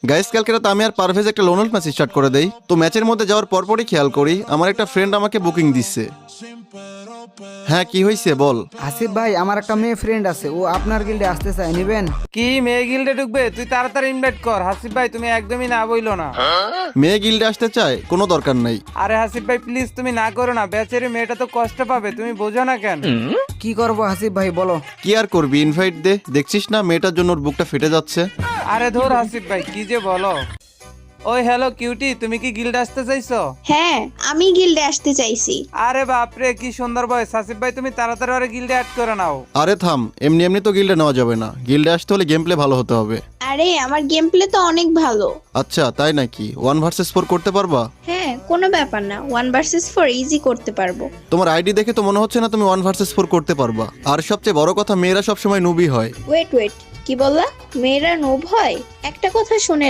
Guys, কালকে রাতে আমি আর পারভেজ একটা লোনাল ম্যাচ স্টার্ট করে দেই। তো ম্যাচের মধ্যে যাওয়ার পরপরই খেয়াল করি আমার একটা ফ্রেন্ড আমাকে বুকিং দিচ্ছে। হ্যাঁ, কি হয়েছে বল। আসিফ ভাই, আমার একটা মেয়ে ফ্রেন্ড আছে, ও আপনার গিল্ডে আসতে চায়, নেবেন? কি মেয়ে গিল্ডে ঢুকবে? তুই তাড়াতাড়ি ইনভাইট কর। হাসিফ ভাই তুমি একদমই না বইলো না। মেয়ে গিল্ডে আসতে চায়, কোনো দরকার নাই। আরে হাসিফ ভাই প্লিজ তুমি না করো না, বেচারি মেয়েটা তো কষ্ট পাবে, তুমি বোঝো না কেন? কি করবো হাসিফ ভাই বলো? কি আর করবি, ইনভাইট দে। দেখছিস না মেয়েটার জন্য ওর বুকটা ফেটে যাচ্ছে। আরে ধর হাসিফ ভাই কি যে বলো। ওই হ্যালো কিউটি, তুমি কি গিল্ডে আসতে চাইছো? হ্যাঁ, আমি গিল্ডে আসতে চাইছি। আরে বাপরে কি সুন্দর বয়স। হাসিফ ভাই তুমি তাড়াতাড়ি ওরে গিল্ডে অ্যাড করে নাও। আরে থাম, এমনি এমনি তো গিল্ডে নেওয়া যাবে না। গিল্ডে আসতে হলে গেম প্লে ভালো হতে হবে। আরে আমার গেম প্লে তো অনেক ভালো। আচ্ছা তাই নাকি? 1 vs 4 করতে পারবা? হ্যাঁ, কোনো ব্যাপার না, 1 vs 4 ইজি করতে পারবো। তোমার আইডি দেখে তো মনে হচ্ছে না তুমি 1 vs 4 করতে পারবা। আর সবচেয়ে বড় কথা, মেয়েরা সবসময় নুবি হয়। ওয়েট, কি বললা? মেয়েরা নোব হয়? একটা কথা শুনে